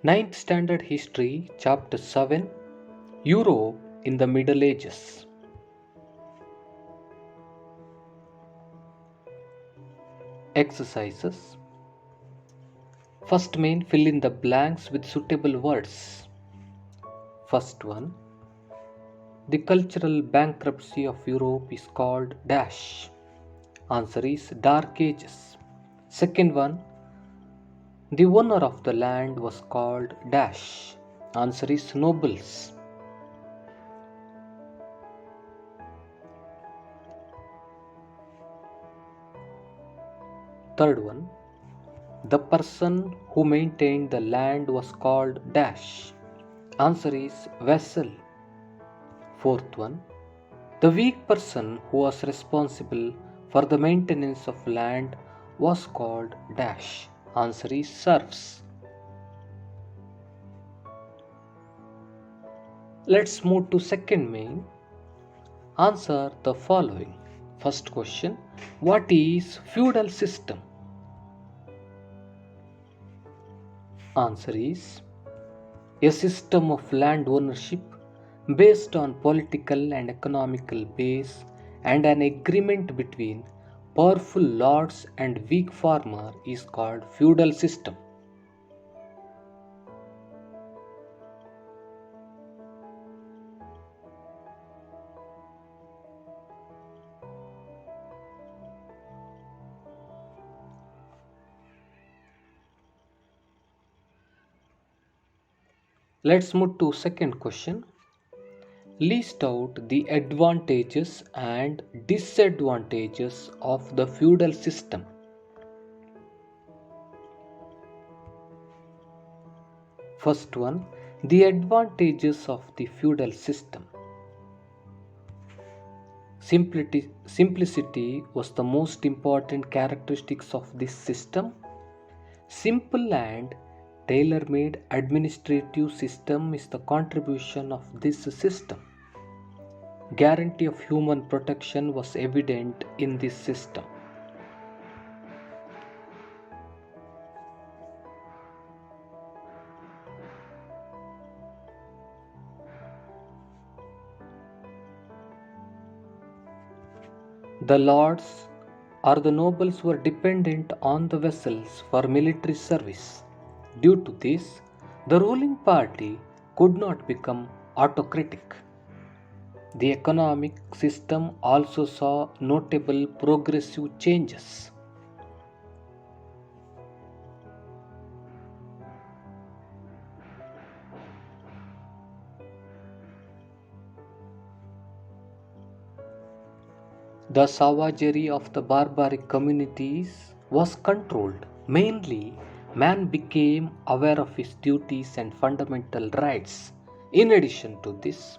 Ninth Standard History, Chapter 7, Europe in the Middle Ages. Exercises. First main, fill in the blanks with suitable words. First one, the cultural bankruptcy of Europe is called dash. Answer is Dark Ages. Second one, the owner of the land was called dash. Answer is nobles. Third one, the person who maintained the land was called dash. Answer is vassal. Fourth one, the weak person who was responsible for the maintenance of land was called dash. Answer is serfs. Let's move to second main. Answer the following. First question, what is feudal system? Answer is a system of land ownership based on political and economical base and an agreement between powerful lords and weak farmer is called feudal system. Let's move to second question. List out the advantages and disadvantages of the feudal system. First one, the advantages of the feudal system. Simplicity was the most important characteristics of this system. Simple and tailor-made administrative system is the contribution of this system. Guarantee of human protection was evident in this system. The lords or the nobles were dependent on the vassals for military service. Due to this, the ruling party could not become autocratic. The economic system also saw notable progressive changes. The savagery of the barbaric communities was controlled. Mainly, man became aware of his duties and fundamental rights. In addition to this,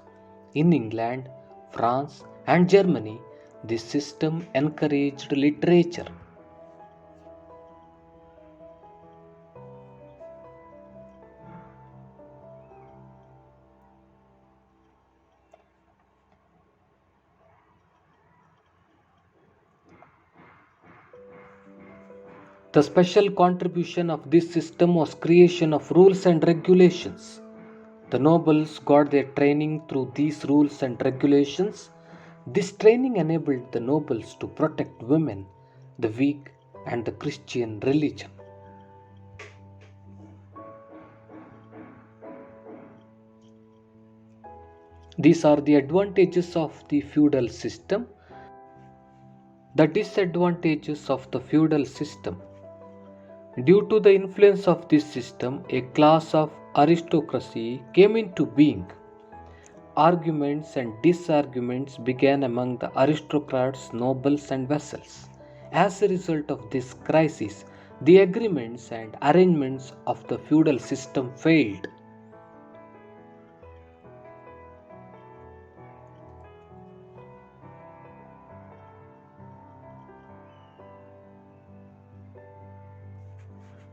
in England, France, and Germany, this system encouraged literature. The special contribution of this system was creation of rules and regulations. The nobles got their training through these rules and regulations. This training enabled the nobles to protect women, the weak, and the Christian religion. These are the advantages of the feudal system. The disadvantages of the feudal system. Due to the influence of this system, a class of aristocracy came into being. Arguments and disarguments began among the aristocrats, nobles, and vassals. As a result of this crisis, the agreements and arrangements of the feudal system failed.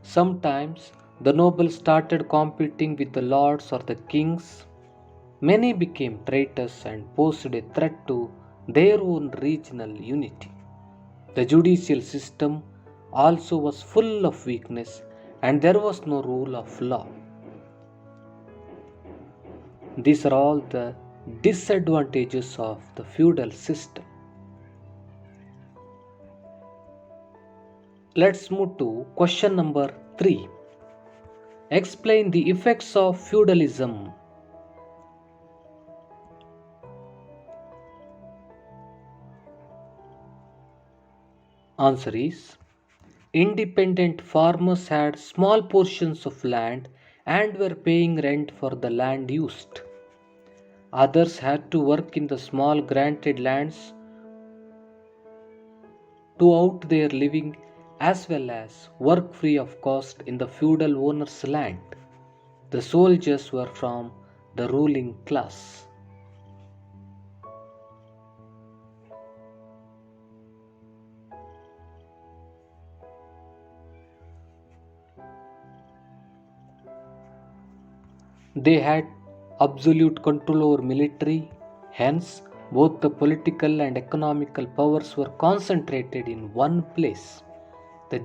Sometimes the nobles started competing with the lords or the kings. Many became traitors and posed a threat to their own regional unity. The judicial system also was full of weakness and there was no rule of law. These are all the disadvantages of the feudal system. Let's move to question number 3. Explain the effects of feudalism. Answer is: independent farmers had small portions of land and were paying rent for the land used. Others had to work in the small granted lands to out their living as well as work free of cost in the feudal owner's land. The soldiers were from the ruling class. They had absolute control over military, hence, both the political and economical powers were concentrated in one place. The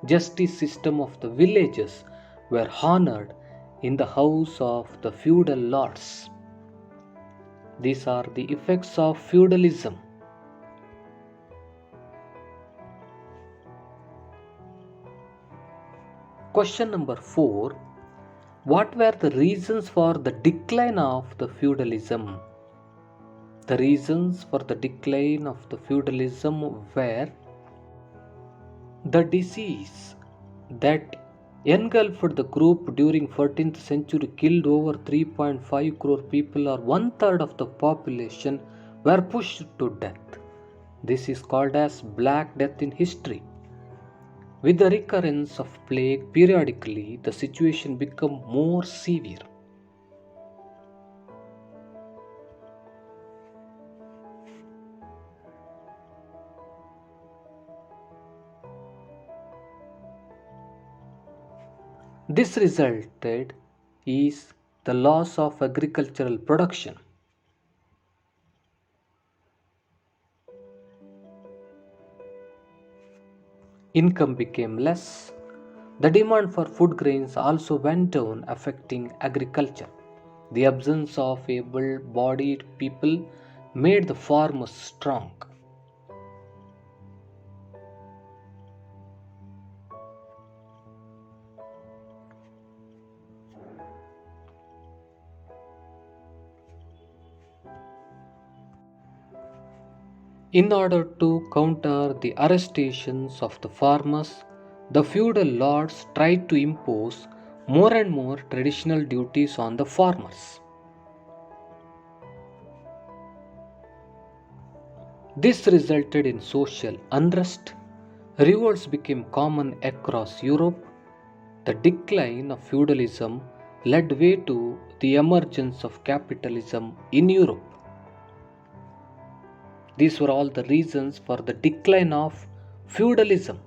justice system of the villages were honored in the house of the feudal lords. These are the effects of feudalism. Question number 4. What were the reasons for the decline of the feudalism? The reasons for the decline of the feudalism were: the disease that engulfed the group during 14th century killed over 3.5 crore people, or one third of the population were pushed to death. This is called as Black Death in history. With the recurrence of plague periodically, the situation became more severe. This resulted is the loss of agricultural production. Income became less. The demand for food grains also went down, affecting agriculture. The absence of able-bodied people made the farmers strong. In order to counter the arrestations of the farmers, the feudal lords tried to impose more and more traditional duties on the farmers. This resulted in social unrest. Revolts became common across Europe. The decline of feudalism led way to the emergence of capitalism in Europe. These were all the reasons for the decline of feudalism.